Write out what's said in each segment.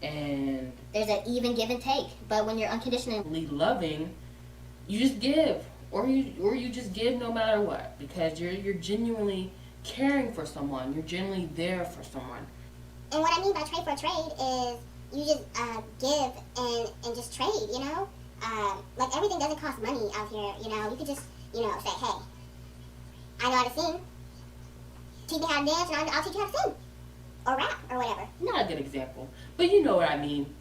and there's an even give and take. But when you're unconditionally loving, you just give, or you just give no matter what, because you're genuinely caring for someone. You're genuinely there for someone. And what I mean by trade for trade is you just give and just trade, you know? Like, everything doesn't cost money out here, you know? You could just, you know, say, hey, I know how to sing. Teach me how to dance, and I'll teach you how to sing. Or rap, or whatever. Not a good example, but you know what I mean.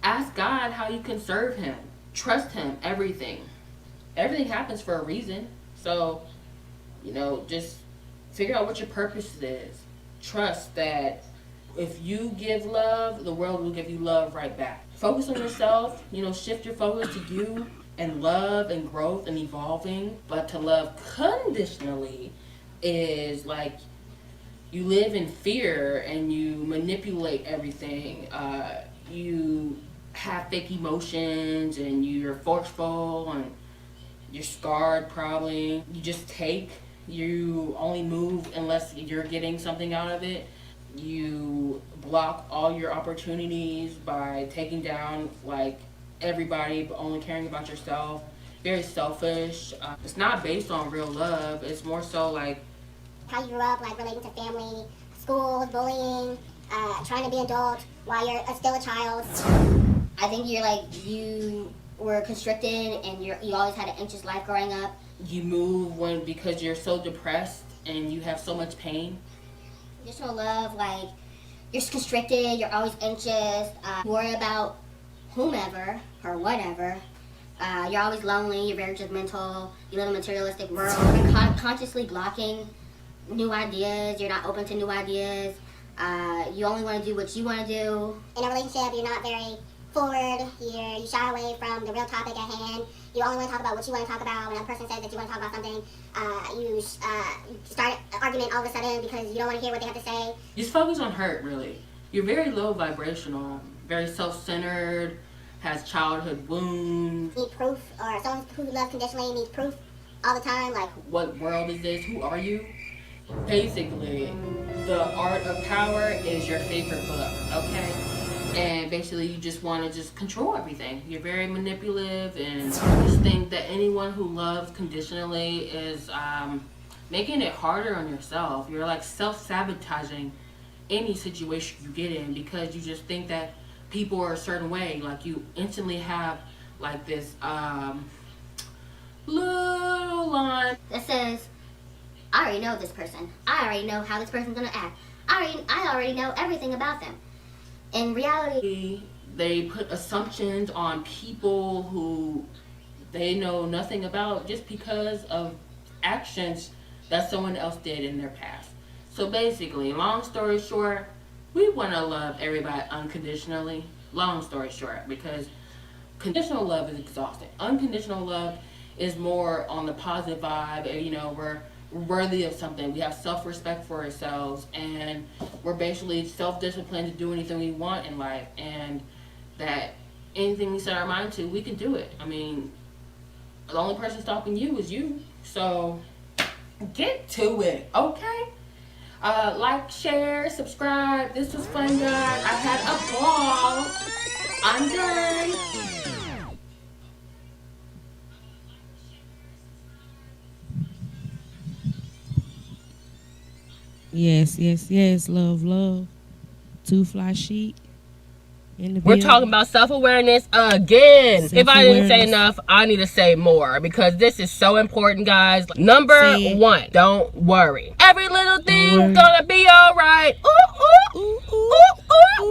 Ask God how you can serve Him. Trust Him, everything. Everything happens for a reason. So, you know, just figure out what your purpose is. Trust that if you give love, the world will give you love right back. Focus on yourself, you know, shift your focus to you and love and growth and evolving. But to love conditionally is like you live in fear and you manipulate everything. You have fake emotions and you're forceful and you're scarred probably. You just take. You only move unless you're getting something out of it. You block all your opportunities by taking down like everybody but only caring about yourself. Very selfish. It's not based on real love. It's more so like how you grew up, like relating to family, school, bullying, trying to be adult while you're still a child. I think you were constricted and you always had an anxious life growing up. You move because you're so depressed and you have so much pain. Conditional love, like you're constricted, you're always anxious, worry about whomever or whatever. You're always lonely, you're very judgmental, you live in a materialistic world, you're consciously blocking new ideas, you're not open to new ideas, you only want to do what you want to do. In a relationship, you're not very forward, you shy away from the real topic at hand. You only want to talk about what you want to talk about. When a person says that you want to talk about something, you start an argument all of a sudden because you don't want to hear what they have to say. Just focus on hurt, really. You're very low vibrational, very self-centered, has childhood wounds. Need proof, or someone who loves conditionally needs proof all the time. Like, what world is this? Who are you? Basically, The Art of Power is your favorite book, okay? And basically you just want to just control everything. You're very manipulative and just think that anyone who loves conditionally is making it harder on yourself. You're like self-sabotaging any situation you get in because you just think that people are a certain way. Like you instantly have like this little line that says, I already know this person. I already know how this person's gonna act. I already know everything about them. In reality, they put assumptions on people who they know nothing about just because of actions that someone else did in their past. So basically, long story short, we want to love everybody unconditionally. Long story short, because conditional love is exhausting. Unconditional love is more on the positive vibe. You know, we're worthy of something. We have self-respect for ourselves, and we're basically self-disciplined to do anything we want in life, and that anything we set our mind to, we can do it. I mean, the only person stopping you is you. So get to it, okay? Like, share, subscribe. This was fun, guys. I had a ball. I'm done. Yes. Love. Two Fly Sheet. We're talking about self-awareness again. If I didn't say enough, I need to say more because this is so important, guys. Number one, don't worry. Every little thing gonna be all right.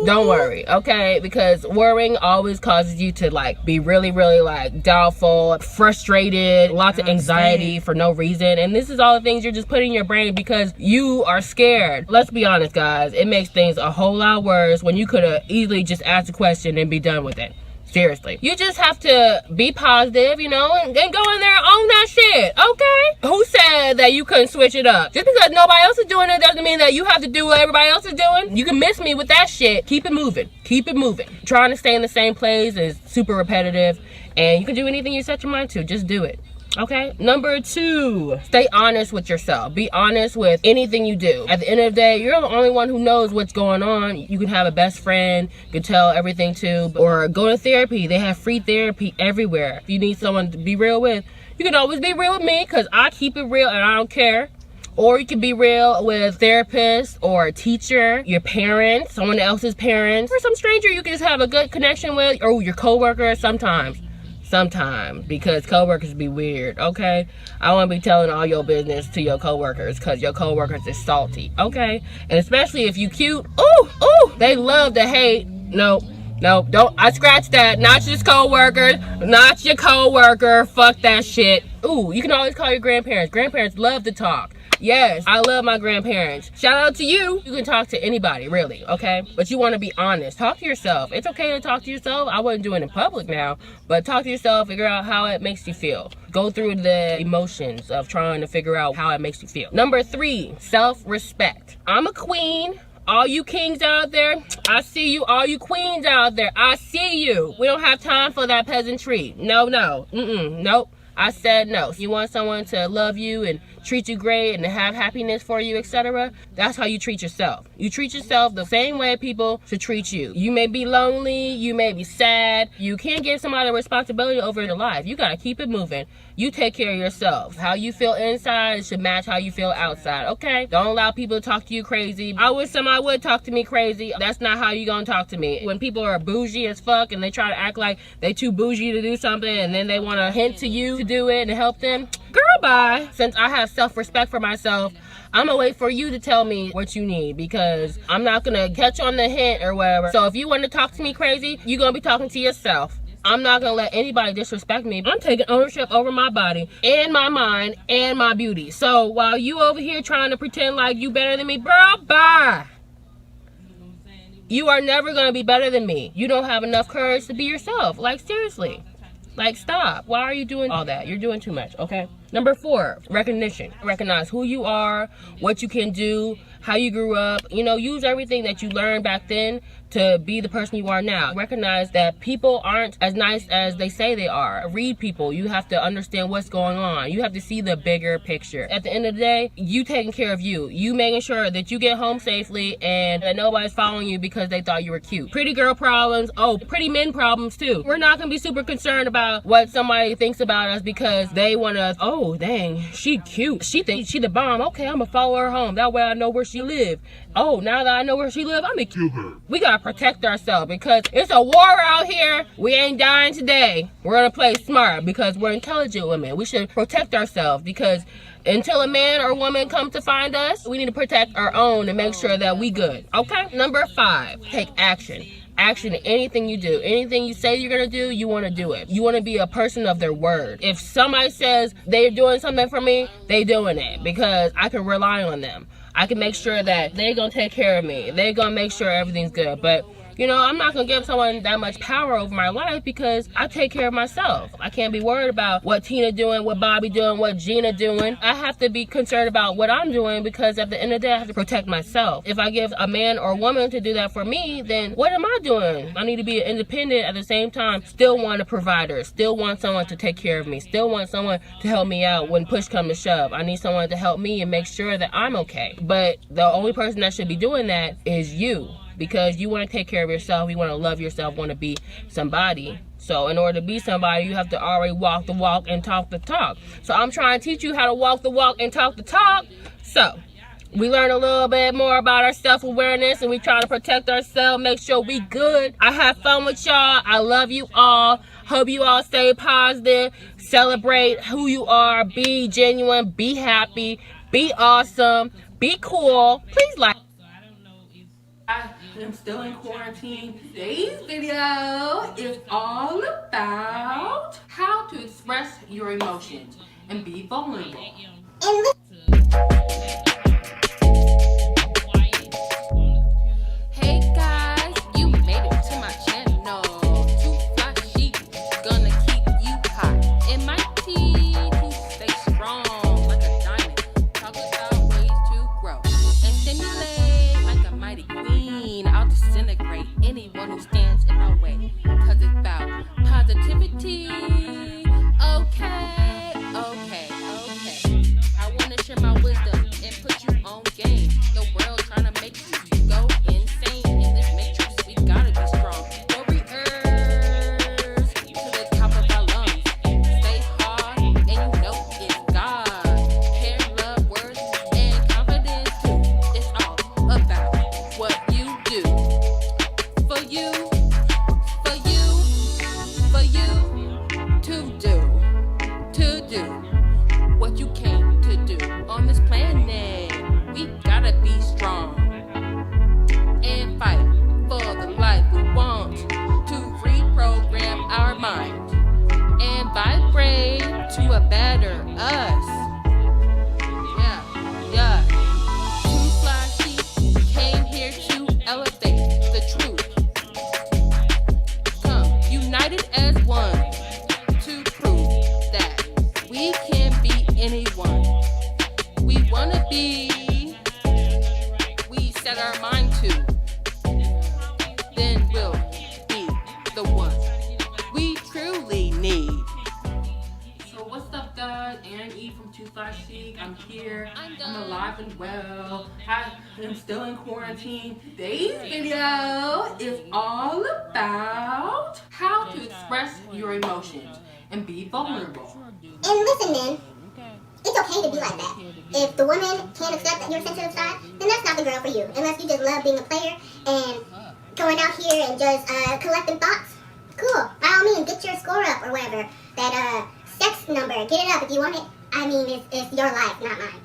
Don't worry, okay? Because worrying always causes you to like be really, really like doubtful, frustrated, lots of anxiety for no reason. And this is all the things you're just putting in your brain because you are scared. Let's be honest, guys. It makes things a whole lot worse when you could have easily just asked a question and be done with it. Seriously. You just have to be positive, you know, and go in there and own that shit, okay? Who said that you couldn't switch it up? Just because nobody else is doing it doesn't mean that you have to do what everybody else is doing. You can miss me with that shit. Keep it moving. Keep it moving. Trying to stay in the same place is super repetitive, and you can do anything you set your mind to. Just do it. Okay. Number 2, stay honest with yourself. Be honest with anything you do. At the end of the day, you're the only one who knows what's going on. You can have a best friend, you can tell everything to, or go to therapy. They have free therapy everywhere. If you need someone to be real with, you can always be real with me, because I keep it real and I don't care. Or you can be real with a therapist or a teacher, your parents, someone else's parents, or some stranger you can just have a good connection with, or your coworker sometimes, because coworkers be weird, okay? I want to be telling all your business to your coworkers, because your coworkers is salty, okay? And especially if you cute, ooh, they love to hate. No, don't. I scratch that. Not your coworkers. Not your coworker. Fuck that shit. Ooh, you can always call your grandparents. Grandparents love to talk. Yes, I love my grandparents. Shout out to you. You can talk to anybody, really, okay? But you want to be honest. Talk to yourself. It's okay to talk to yourself. I wouldn't do it in public now, but talk to yourself. Figure out how it makes you feel. Go through the emotions of trying to figure out how it makes you feel. Number 3, self-respect. I'm a queen. All you kings out there, I see you. All you queens out there, I see you. We don't have time for that peasantry. No. Nope. I said no. You want someone to love you and treat you great and to have happiness for you, etc. That's how you treat yourself. You treat yourself the same way people should treat you. You may be lonely, you may be sad. You can't give somebody responsibility over your life. You gotta keep it moving. You take care of yourself. How you feel inside should match how you feel outside, okay? Don't allow people to talk to you crazy. I wish somebody would talk to me crazy. That's not how you gonna talk to me. When people are bougie as fuck and they try to act like they too bougie to do something and then they wanna hint to you to do it and help them, girl, bye. Since I have self-respect for myself, I'm gonna wait for you to tell me what you need, because I'm not gonna catch on the hint or whatever. So if you want to talk to me crazy, you're gonna be talking to yourself. I'm not gonna let anybody disrespect me. I'm taking ownership over my body and my mind and my beauty. So while you over here trying to pretend like you better than me, girl, bye. You are never gonna be better than me. You don't have enough courage to be yourself. Like, seriously. Like, stop. Why are you doing all that? You're doing too much, okay? Number 4, recognition. Recognize who you are, what you can do, how you grew up. You know, use everything that you learned back then to be the person you are now. Recognize that people aren't as nice as they say they are. Read people. You have to understand what's going on. You have to see the bigger picture. At the end of the day, you taking care of you. You making sure that you get home safely and that nobody's following you because they thought you were cute. Pretty girl problems. Oh, pretty men problems too. We're not going to be super concerned about what somebody thinks about us because they want to, oh, dang, she cute. She thinks she the bomb. Okay, I'm going to follow her home. That way I know where she live. Oh, now that I know where she live, I'm going to kill her. We got to protect ourselves because it's a war out here. We ain't dying today. We're going to play smart because we're intelligent women. We should protect ourselves because until a man or woman comes to find us, we need to protect our own and make sure that we good. Okay? Number 5, take action. Action in anything you do. Anything you say you're going to do, you want to do it. You want to be a person of their word. If somebody says they're doing something for me, they doing it because I can rely on them. I can make sure that they're going to take care of me. They're going to make sure everything's good. But, you know, I'm not going to give someone that much power over my life because I take care of myself. I can't be worried about what Tina doing, what Bobby doing, what Gina doing. I have to be concerned about what I'm doing because at the end of the day, I have to protect myself. If I give a man or woman to do that for me, then what am I doing? I need to be independent at the same time. Still want a provider. Still want someone to take care of me. Still want someone to help me out when push comes to shove. I need someone to help me and make sure that I'm okay. But the only person that should be doing that is you. Because you want to take care of yourself, you want to love yourself, want to be somebody. So in order to be somebody, you have to already walk the walk and talk the talk. So I'm trying to teach you how to walk the walk and talk the talk. So we learn a little bit more about our self-awareness and we try to protect ourselves, make sure we good. I have fun with y'all. I love you all. Hope you all stay positive. Celebrate who you are. Be genuine. Be happy. Be awesome. Be cool. Please like. I am still in quarantine. Today's video is all about how to express your emotions and be vulnerable. And Hey guys, you made it to my channel. Too fly chic, gonna keep you hot. And my tea to stay strong like a diamond. Talk about ways to grow and stimulate like a mighty queen. I'll disintegrate anyone who stands in my way. Cause it's about positivity. Okay, okay. you, for you, for you to do what you came to do on this planet. We gotta be strong and fight for the life we want, to reprogram our mind and vibrate to a better us. Yeah. Two fly sheep came here to elevate the truth. Come, united as one, to prove that we can be anyone we wanna be. We set our mind to, then we'll be the one we truly need. So what's up, guys? Ann E from Two Fly Chic. I'm here. I'm I'm done. alive and well. I am still in quarantine. Today's video is all about how to express your emotions and be vulnerable. And listen, man, it's okay to be like that. If the woman can't accept that you're sensitive side, then that's not the girl for you. Unless you just love being a player and going out here and just collecting thoughts. Cool. By all means, get your score up or whatever. That sex number, get it up if you want it. I mean, it's your life, not mine.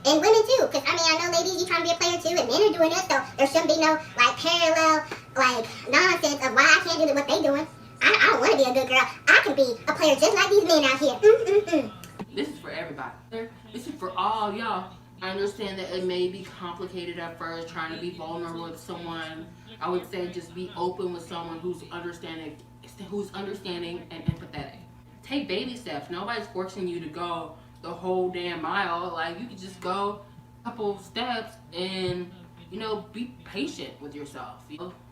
And women too, because I mean, I know ladies, you trying to be a player too, and men are doing it, so there shouldn't be no like parallel like nonsense of why I can't do what they doing. I don't want to be a good girl. I can be a player just like these men out here. This is for everybody. This is for all y'all. I understand that it may be complicated at first, trying to be vulnerable with someone. I would say just be open with someone who's understanding and empathetic. Take baby steps. Nobody's forcing you to go the whole damn mile. Like, you can just go a couple steps and, be patient with yourself.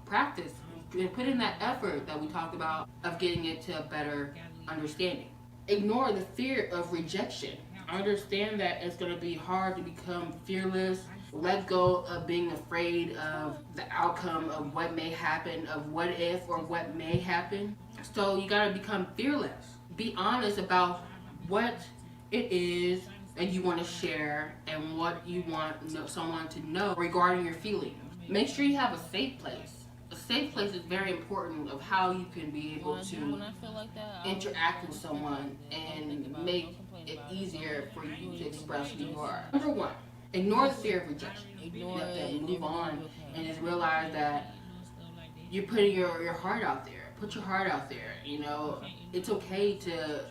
Practice. Put in that effort that we talked about of getting it to a better understanding. Ignore the fear of rejection. Understand that it's going to be hard to become fearless. Let go of being afraid of the outcome of what may happen, of what if or what may happen. So you got to become fearless. Be honest about what it is that you want to share and what you want someone to know regarding your feelings. Make sure you have a safe place. A safe place is very important of how you can be able to interact with someone and make it easier for you to express who you are. Number one, ignore the fear of rejection. You have to move on and just realize that you're putting your heart out there. Put your heart out there. It's okay to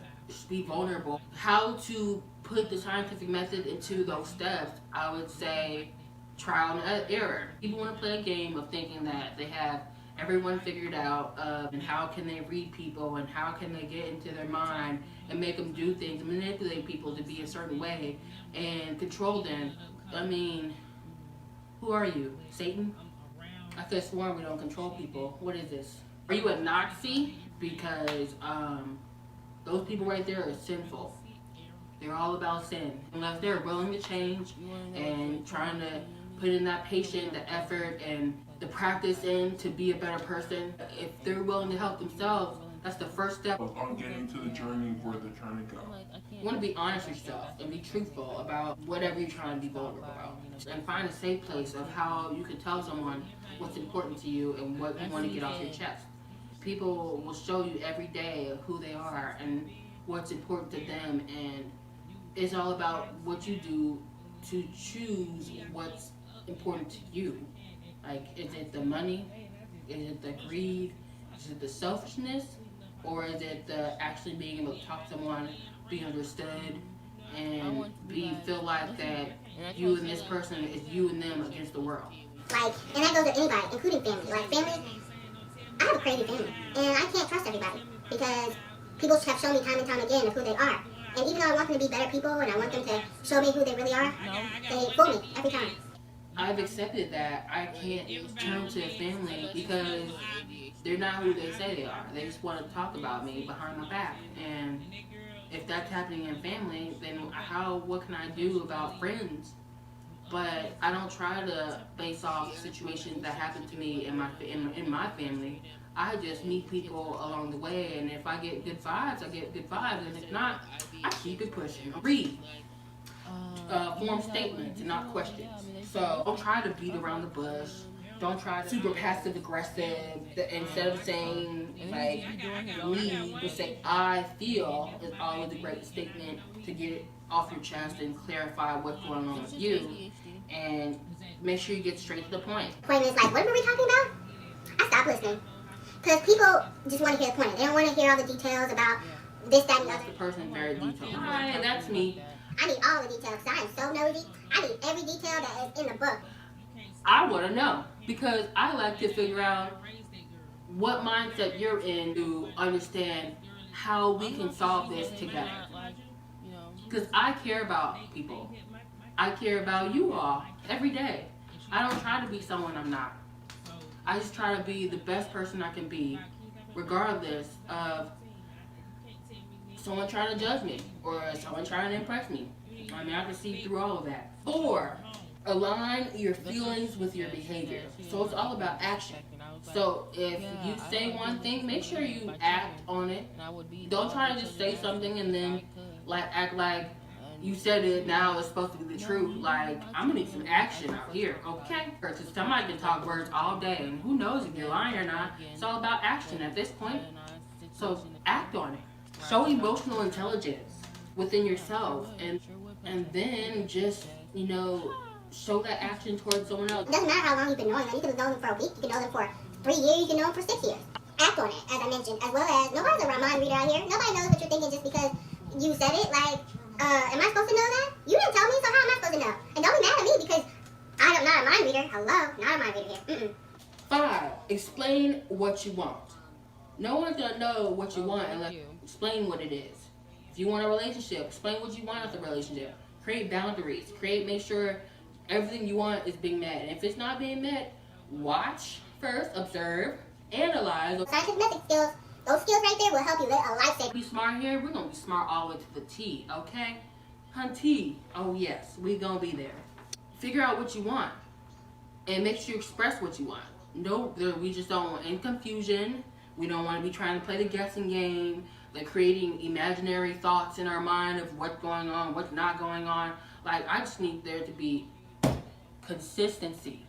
be vulnerable. How to put the scientific method into those steps, I would say trial and error. People want to play a game of thinking that they have everyone figured out, and how can they read people and how can they get into their mind and make them do things, manipulate people to be a certain way and control them. I mean, who are you? Satan? I could have sworn we don't control people. What is this? Are you a Nazi? Because those people right there are sinful. They're all about sin. Unless they're willing to change and trying to put in that patience, the effort, and the practice in to be a better person. If they're willing to help themselves, that's the first step on getting to the journey where they're trying to go. You want to be honest with yourself and be truthful about whatever you're trying to be vulnerable about. And find a safe place of how you can tell someone what's important to you and what you want to get off your chest. People will show you every day of who they are and what's important to them, and it's all about what you do to choose what's important to you. Like, is it the money? Is it the greed? Is it the selfishness? Or is it the actually being able to talk to someone, be understood, and feel like that you and this person is you and them against the world? Like, and that goes to anybody, including family. Like, family, I have a crazy family, and I can't trust everybody because people have shown me time and time again of who they are. And even though I want them to be better people and I want them to show me who they really are, they fool me every time. I've accepted that I can't turn to family because they're not who they say they are. They just want to talk about me behind my back. And if that's happening in family, then what can I do about friends? But I don't try to base off situations that happen to me in my family. I just meet people along the way, and if I get good vibes, I get good vibes, and if not, I keep it pushing. Read. Form statements and not questions. So don't try to beat around the bush Don't try to super passive aggressive. Instead of saying like me, just say I feel is always a great statement to get it off your chest and clarify what's going on with you, and make sure you get straight to the point. Point is like, what were we talking about? I stopped listening. Because people just want to hear the point. They don't want to hear all the details about this, that, and the That's other. the person very detailed. Hi, that's me. I need all the details because I am so nosy. I need every detail that is in the book. I want to know because I like to figure out what mindset you're in to understand how we can solve this together. Because I care about people. I care about you all every day. I don't try to be someone I'm not. I just try to be the best person I can be, regardless of someone trying to judge me or someone trying to impress me. I mean, I can see through all of that. 4, align your feelings with your behavior. So it's all about action. So if you say one thing, make sure you act on it. Don't try to just say something and then act like you said it, now it's supposed to be the truth. Like, I'm gonna need some action out here, okay? Because somebody can talk words all day, and who knows if you're lying or not. It's all about action at this point. So act on it. Show emotional intelligence within yourself, and then just, show that action towards someone else. It doesn't matter how long you've been knowing them. You can know them for a week. You can know them for 3 years. You can know them for 6 years. Act on it, as I mentioned, as well as nobody's a mind reader out here. Nobody knows what you're thinking just because you said it. Like, am I supposed to know that? You didn't tell me, so how am I supposed to know? And don't be mad at me because I'm not a mind reader. Hello, not a mind reader here. 5, explain what you want. No one's gonna know what you want unless you explain what it is. If you want a relationship, explain what you want out the relationship. Create boundaries. Make sure everything you want is being met. And if it's not being met, watch first, observe, analyze. Scientific method skills, those skills right there will help you live a life safe. Be smart here, we're gonna be smart all the way to the T, okay? Hunty. Oh yes, we gonna be there. Figure out what you want and make sure you express what you want. No, we just don't want any confusion. We don't want to be trying to play the guessing game, like creating imaginary thoughts in our mind of what's going on, what's not going on. Like, I just need there to be consistency,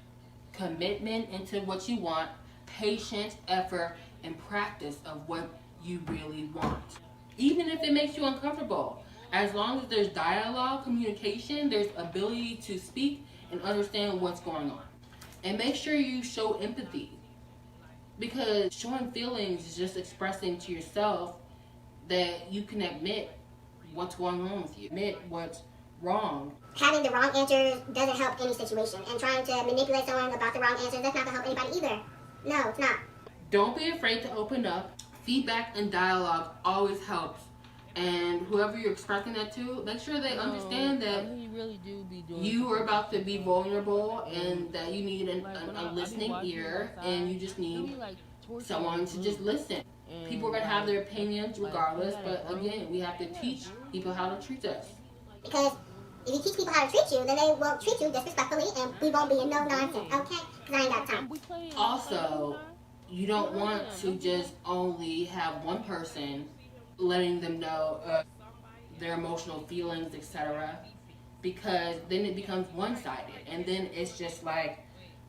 commitment into what you want, patience, effort, and practice of what you really want. Even if it makes you uncomfortable, as long as there's dialogue, communication, there's ability to speak and understand what's going on. And make sure you show empathy, because showing feelings is just expressing to yourself that you can admit what's going on with you, admit what's wrong. Having the wrong answers doesn't help any situation, and trying to manipulate someone about the wrong answers, that's not going to help anybody either. No, it's not. Don't be afraid to open up. Feedback and dialogue always helps. And whoever you're expressing that to, make sure they understand that you are about to be vulnerable and that you need a listening ear, and you just need someone to just listen. People are going to have their opinions regardless, but again, we have to teach people how to treat us. Because if you teach people how to treat you, then they won't treat you disrespectfully, and we won't be in no nonsense, okay? Because I ain't got time. Also, you don't want to just only have one person letting them know their emotional feelings, etc., because then it becomes one-sided, and then it's just like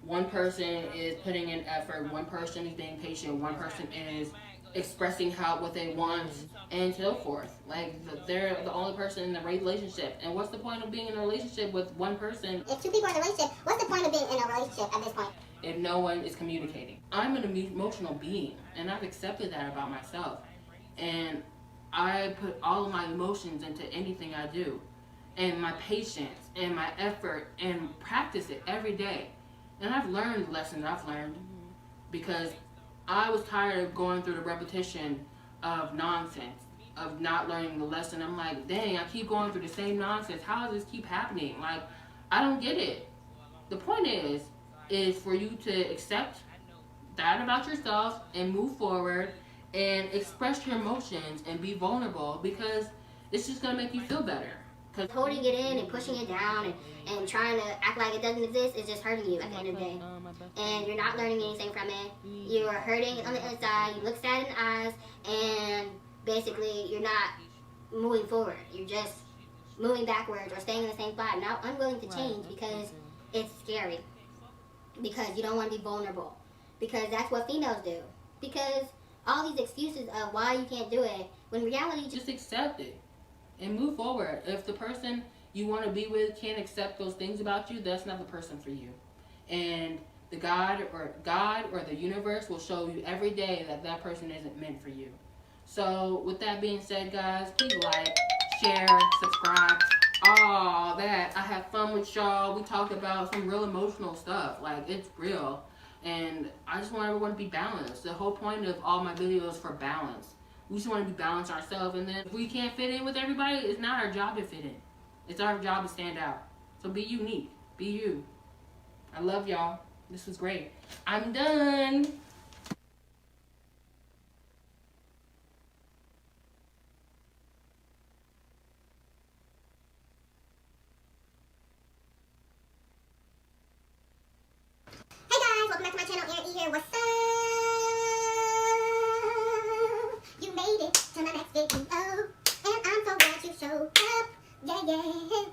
one person is putting in effort, one person is being patient, one person is expressing what they want, and so forth. Like, they're the only person in the relationship, and what's the point of being in a relationship with one person? If 2 people are in a relationship, what's the point of being in a relationship at this point? If no one is communicating. I'm an emotional being, and I've accepted that about myself, and I put all of my emotions into anything I do, and my patience and my effort, and practice it every day. And I've learned the lessons I've learned, because I was tired of going through the repetition of nonsense, of not learning the lesson. I'm like, dang, I keep going through the same nonsense. How does this keep happening? Like, I don't get it. The point is for you to accept that about yourself and move forward and express your emotions and be vulnerable, because it's just going to make you feel better. Because Holding it in and pushing it down and trying to act like it doesn't exist is just hurting you at the end of the day. And you're not learning anything from it. You're hurting on the inside. You look sad in the eyes, and basically you're not moving forward. You're just moving backwards or staying in the same spot, not unwilling to change because it's scary. because you don't want to be vulnerable, because that's what females do, because all these excuses of why you can't do it, when reality Just accept it and move forward. If the person you want to be with can't accept those things about you, that's not the person for you. And the God or the universe will show you every day that that person isn't meant for you. So with that being said, guys, please like, share, subscribe, all that. I have fun with y'all. We talked about some real emotional stuff. Like, it's real. And I just want everyone to be balanced. The whole point of all my videos for balance. We just want to be balanced ourselves. And then if we can't fit in with everybody, it's not our job to fit in. It's our job to stand out. So be unique. Be you. I love y'all. This was great. I'm done. Hey guys, welcome back to my channel. Erin E here. What's up? You made it to my next video, and I'm so glad you showed up. Yeah, yeah.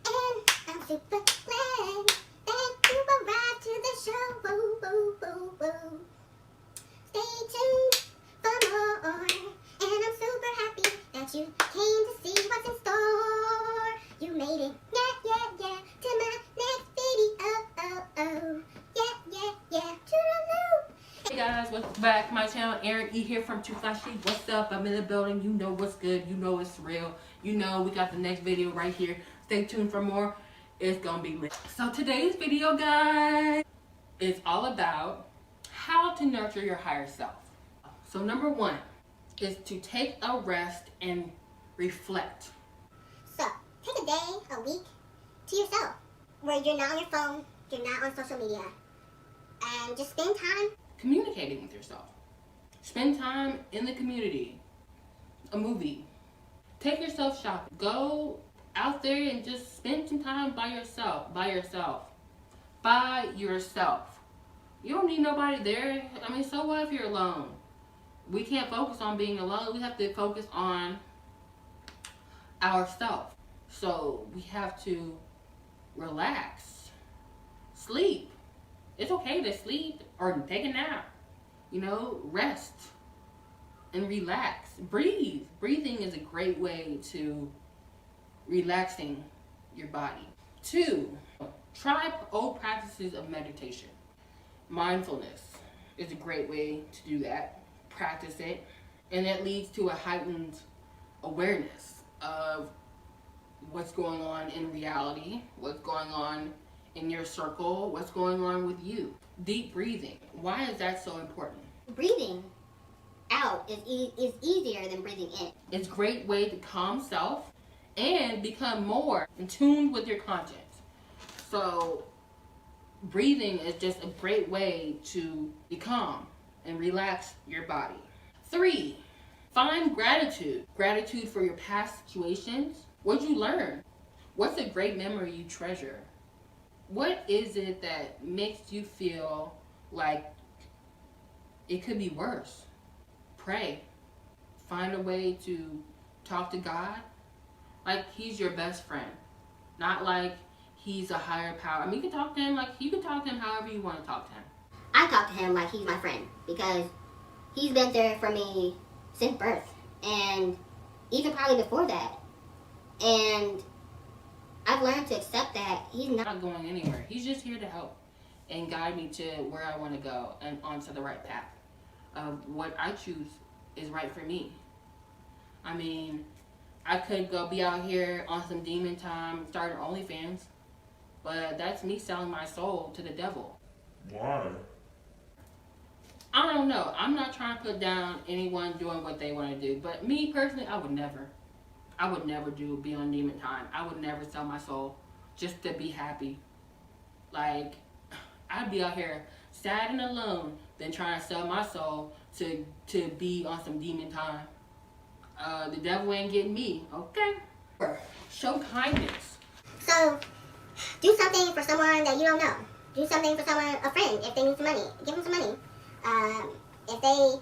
And I'm super glad that you arrived to the show. Woo, woo, woo, woo. Stay tuned for more, and I'm super happy that you came to see what's in store. You made it, yeah, yeah, yeah, to my next video. Hey guys, welcome back to my channel. Erin E here from Too Flashy. What's up? I'm in the building. You know what's good. You know it's real. You know we got the next video right here. Stay tuned for more. It's gonna be lit. So today's video, guys, is all about how to nurture your higher self. So number one is to take a rest and reflect. So, take a day, a week to yourself, where you're not on your phone, you're not on social media, and just spend time Communicating with yourself. Spend time in the community. A movie. Take yourself shopping. Go out there and just spend some time by yourself. By yourself. By yourself. You don't need nobody there. I mean, so what if you're alone? We can't focus on being alone. We have to focus on ourselves. So we have to relax. Sleep. It's okay to sleep or take a nap. You know, rest and relax. Breathe. Breathing is a great way to relaxing your body. 2, try old practices of meditation. Mindfulness is a great way to do that. Practice it. And that leads to a heightened awareness of what's going on in reality, what's going on in your circle, what's going on with you. Deep breathing. Why is that so important? breathing out is easier than breathing in. It's a great way to calm self and become more in tune with your conscience. So breathing is just a great way to be calm and relax your body. 3, find gratitude. Gratitude for your past situations. What'd you learn? What's a great memory you treasure? What is it that makes you feel like it could be worse? Pray. Find a way to talk to God like he's your best friend. Not like he's a higher power. I mean, you can talk to him like you can talk to him however you want to talk to him. I talk to him like he's my friend because he's been there for me since birth and even probably before that. And I've learned to accept that he's Not going anywhere. He's just here to help and guide me to where I want to go and onto the right path of what I choose is right for me. I mean, I could go be out here on some demon time, starting OnlyFans, but that's me selling my soul to the devil. Why? I don't know. I'm not trying to put down anyone doing what they want to do, but me personally, I would never be on demon time. I would never sell my soul just to be happy. Like, I'd be out here sad and alone than trying to sell my soul to be on some demon time. The devil ain't getting me, okay? Show kindness. So, do something for someone that you don't know. Do something for someone, a friend, if they need some money. Give them some money. If they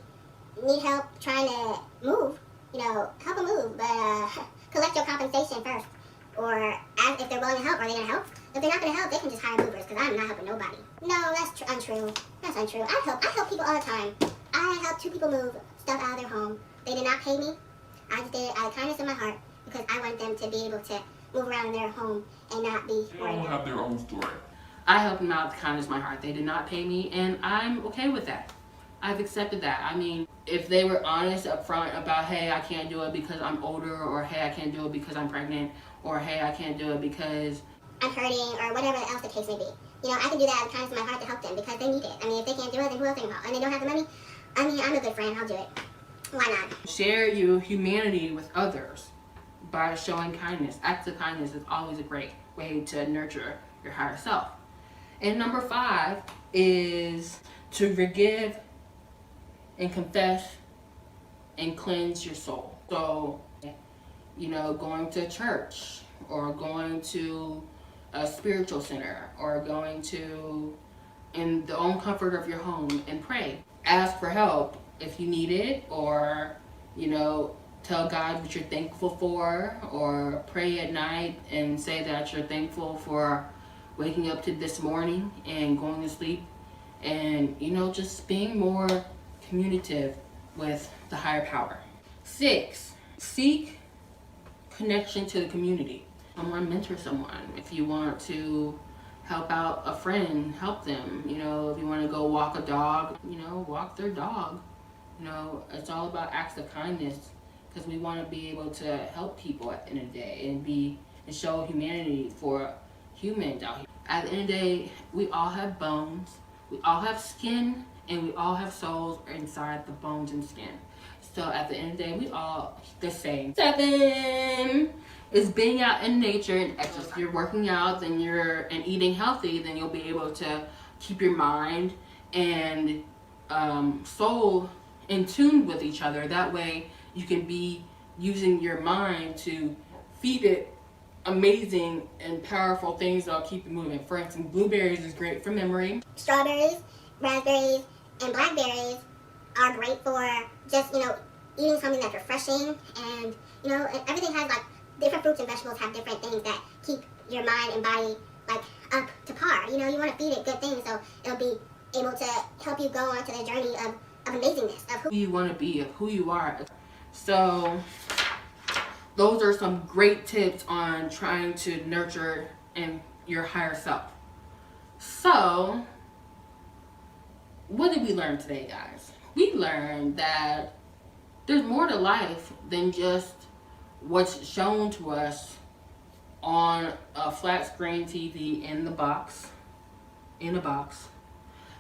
need help trying to move, help them move, but collect your compensation first. Or ask if they're willing to help. Are they going to help? If they're not gonna help, they can just hire movers, because I'm not helping nobody. No, that's untrue. That's untrue. I help people all the time. I helped 2 people move stuff out of their home. They did not pay me. I just did it out of kindness in my heart, because I want them to be able to move around in their home and not be They all have their own story. I helped them out with kindness of my heart. They did not pay me, and I'm okay with that. I've accepted that. I mean, if they were honest up front about, hey, I can't do it because I'm older, or hey, I can't do it because I'm pregnant, or hey, I can't do it because I'm hurting, or whatever else the case may be. You know, I can do that out of kindness of my heart to help them, because they need it. I mean, if they can't do it, then who else can help? And they don't have the money. I mean, I'm a good friend. I'll do it. Why not? share your humanity with others by showing kindness. Acts of kindness is always a great way to nurture your higher self. And number 5 is to forgive and confess and cleanse your soul. So, you know, going to church, or going to a spiritual center, or going to in the own comfort of your home and pray. Ask for help if you need it, or, you know, tell God what you're thankful for, or pray at night and say that you're thankful for waking up to this morning and going to sleep, and, you know, just being more communicative with the higher power. 6, seek connection to the community. Someone mentor someone. If you want to help out a friend, help them. You know, if you want to go walk a dog, you know, walk their dog. You know, it's all about acts of kindness, because we want to be able to help people at the end of the day, and show humanity for humans out here. At the end of the day, we all have bones, we all have skin, and we all have souls inside the bones and skin. So at the end of the day, we all the same. 7 is being out in nature and exercise. If you're working out, and eating healthy, then you'll be able to keep your mind and soul in tune with each other. That way you can be using your mind to feed it amazing and powerful things that'll keep you moving. For instance, blueberries is great for memory. Strawberries, raspberries, and blackberries are great for just, you know, eating something that's refreshing. And, you know, everything has, like, different fruits and vegetables have different things that keep your mind and body, like, up to par. You know, you want to feed it good things, so it'll be able to help you go on to the journey of amazingness, of who you want to be, of who you are. So those are some great tips on trying to nurture in your higher self. So what did we learn today, guys? We learned that there's more to life than just what's shown to us on a flat screen TV in a box.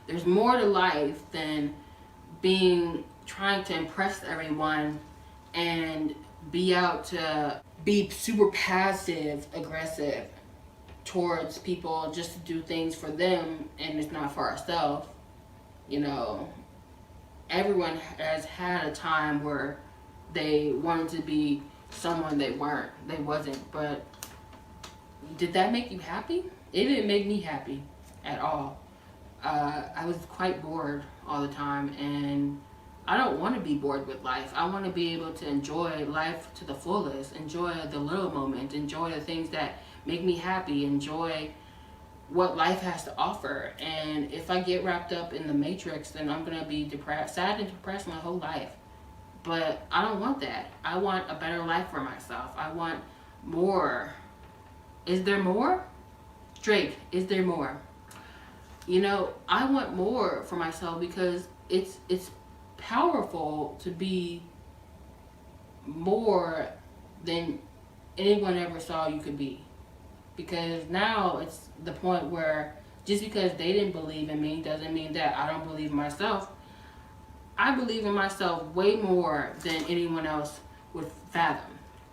There's more to life than trying to impress everyone and be out to be super passive aggressive towards people just to do things for them, and it's not for ourselves. You know, everyone has had a time where they wanted to be someone they wasn't, but did that make you happy? It didn't make me happy at all. I was quite bored all the time, and I don't want to be bored with life. I want to be able to enjoy life to the fullest, enjoy the little moments, enjoy the things that make me happy, enjoy what life has to offer. And if I get wrapped up in the matrix, then I'm going to be sad and depressed my whole life. But I don't want that. I want a better life for myself. I want more. Is there more? Drake, is there more? You know, I want more for myself, because it's powerful to be more than anyone ever saw you could be. Because now it's the point where just because they didn't believe in me doesn't mean that I don't believe in myself. I believe in myself way more than anyone else would fathom.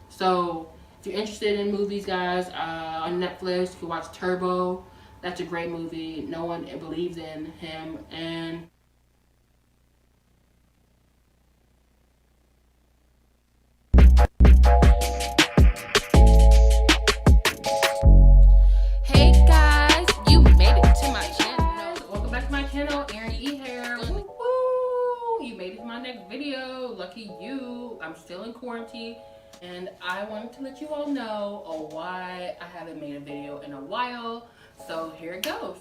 So if you're interested in movies, guys, on Netflix, you can watch Turbo. That's a great movie. No one believes in him. And Hey guys, you made it to my channel. welcome back to my channel, Erin E here. Woo! You made it to my next video. Lucky you. I'm still in quarantine. And I wanted to let you all know why I haven't made a video in a while. So here it goes.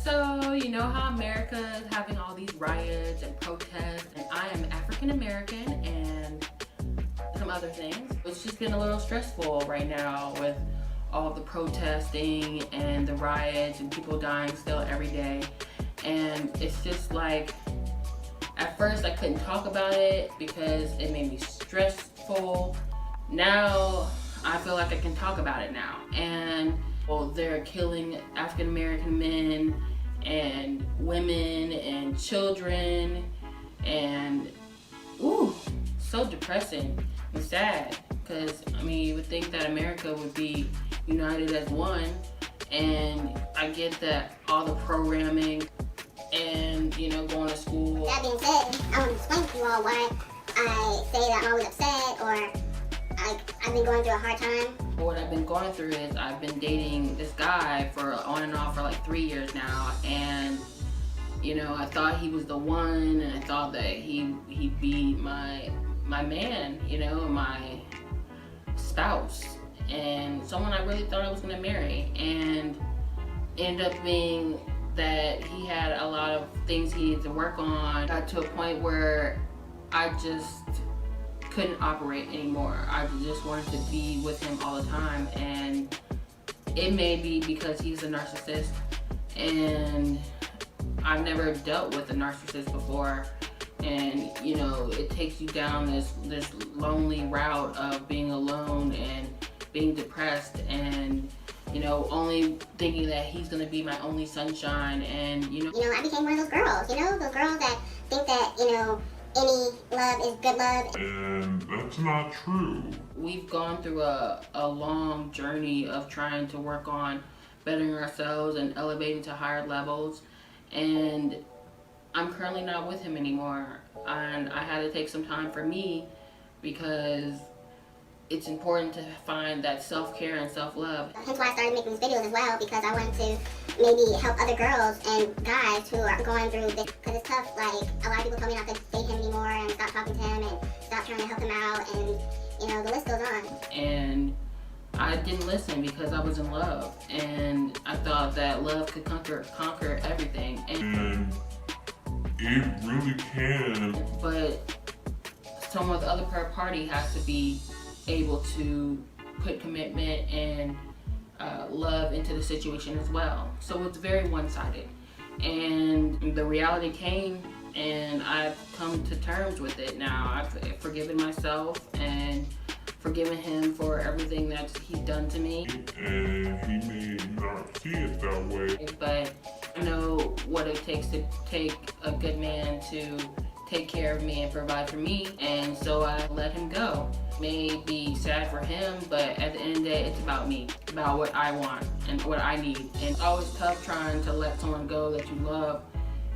So you know how America is having all these riots and protests, and I am African American and some other things. It's just been a little stressful right now with all the protesting and the riots and people dying still every day. And it's just like, at first I couldn't talk about it because it made me stressful. Now I feel like I can talk about it now. And well, they're killing African American men and women and children, and ooh, so depressing and sad. Because I mean, you would think that America would be united as one, and I get that all the programming and going to school. That being said, I want to explain to you all why I say that I'm always upset, or I've been going through a hard time. What I've been going through is I've been dating this guy for on and off for like 3 years now, and I thought he was the one, and I thought that he'd be my man, my spouse, and someone I really thought I was gonna marry, and ended up being that he had a lot of things he needed to work on. Got to a point where I just couldn't operate anymore. I just wanted to be with him all the time, and it may be because he's a narcissist, and I've never dealt with a narcissist before, and it takes you down this lonely route of being alone and being depressed, and only thinking that he's gonna be my only sunshine, and I became one of those girls, those girls that think that, any love is good love. And that's not true. We've gone through a long journey of trying to work on bettering ourselves and elevating to higher levels, and I'm currently not with him anymore, and I had to take some time for me because it's important to find that self-care and self-love. Hence why I started making these videos as well, because I wanted to maybe help other girls and guys who are going through this, because it's tough. Like, a lot of people told me not to date him anymore and stop talking to him and stop trying to help him out, and the list goes on. And I didn't listen because I was in love, and I thought that love could conquer everything. And it really can. But someone with the other party has to be able to put commitment and love into the situation as well. So it's very one-sided, and the reality came, and I've come to terms with it now. I've forgiven myself and forgiven him for everything that he's done to me. And he may not see it that way. But I know what it takes to take a good man to take care of me and provide for me, and so I let him go. May be sad for him, but at the end of the day, it's about me, about what I want and what I need. And it's always tough trying to let someone go that you love,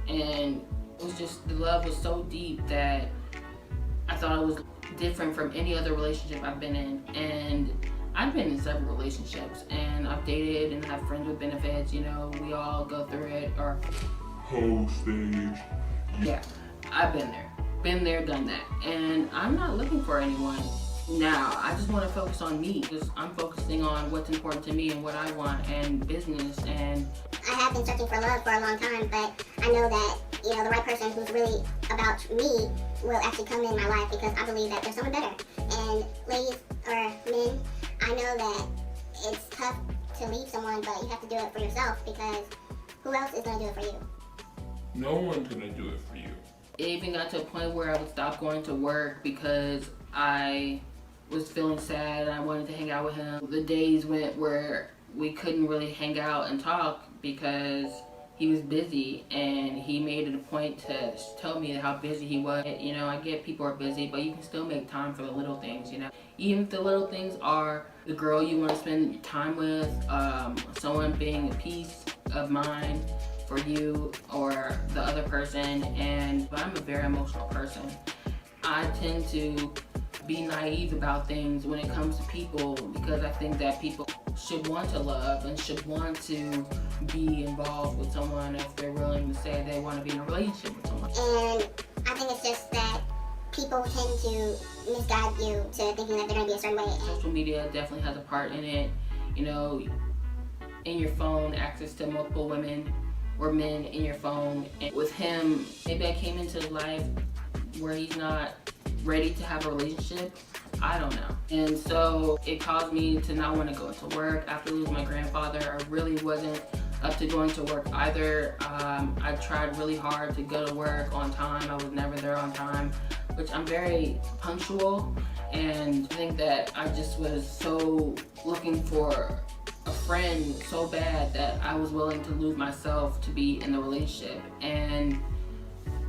and it was just, the love was so deep that I thought it was different from any other relationship I've been in. And I've been in several relationships, and I've dated and have friends with benefits, we all go through it, or Whole stage. yeah, I've been there, done that, and I'm not looking for anyone now. I just want to focus on me, because I'm focusing on what's important to me and what I want, and business. And I have been searching for love for a long time, but I know that, the right person who's really about me will actually come in my life, because I believe that there's someone better. And ladies or men, I know that it's tough to leave someone, but you have to do it for yourself, because who else is going to do it for you? No one's gonna do it for you. it even got to a point where I would stop going to work because I was feeling sad and I wanted to hang out with him. The days went where we couldn't really hang out and talk because he was busy, and he made it a point to tell me how busy he was. You know, I get people are busy, but you can still make time for the little things, you know. Even if the little things are the girl you want to spend time with, someone being a piece of mind for you or the other person. And I'm a very emotional person. I tend to be naive about things when it comes to people because I think that people should want to love and should want to be involved with someone if they're willing to say they want to be in a relationship with someone. And I think it's just that people tend to misguide you to thinking that they're going to be a certain way. Social media definitely has a part in it. You know, in your phone, access to multiple women or men in your phone. And with him, maybe I came into his life where he's not ready to have a relationship. I don't know. And so it caused me to not want to go to work. After losing my grandfather, I really wasn't up to going to work either. I tried really hard to go to work on time. I was never there on time, which I'm very punctual. And I think that I just was so looking for a friend so bad that I was willing to lose myself to be in the relationship. And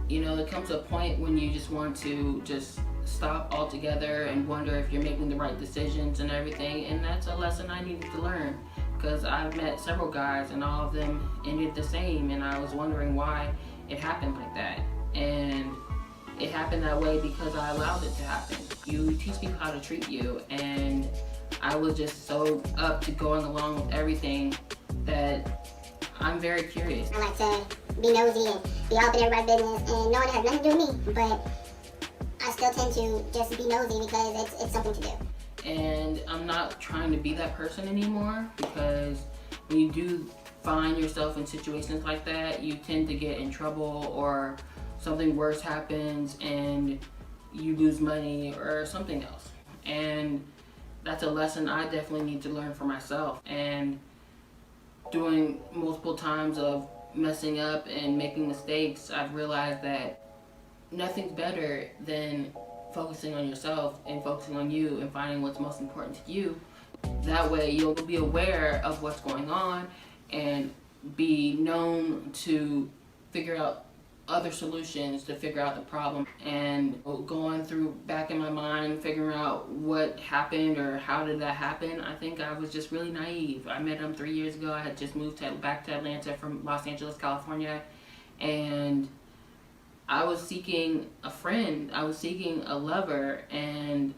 you know, there comes a point when you just want to just stop altogether and wonder if you're making the right decisions and everything. And that's a lesson I needed to learn, because I've met several guys and all of them ended the same, and I was wondering why it happened like that. And it happened that way because I allowed it to happen. You teach people how to treat you, and I was just so up to going along with everything that I'm very curious. I like to be nosy and be all up in everybody's business, and knowing it has nothing to do with me, but I still tend to just be nosy because it's something to do. And I'm not trying to be that person anymore, because when you do find yourself in situations like that, you tend to get in trouble, or something worse happens and you lose money or something else. And that's a lesson I definitely need to learn for myself. And doing multiple times of messing up and making mistakes, I've realized that nothing's better than focusing on yourself and focusing on you and finding what's most important to you. That way you'll be aware of what's going on and be known to figure out other solutions to figure out the problem. And going through back in my mind, figuring out what happened or how did that happen, I think I was just really naive. I met him 3 years ago. I had just moved back to Atlanta from Los Angeles, California, and I was seeking a friend. I was seeking a lover, and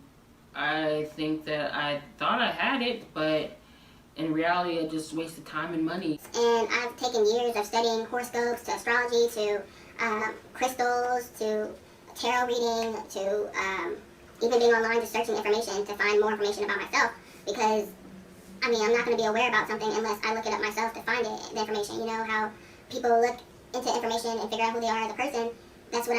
I think that I thought I had it, but in reality, I just wasted time and money. And I've taken years of studying horoscopes, to astrology, to crystals, to tarot reading, to even being online just searching information to find more information about myself. Because, I mean, I'm not going to be aware about something unless I look it up myself to find it, the information. You know how people look into information and figure out who they are as a person. That's what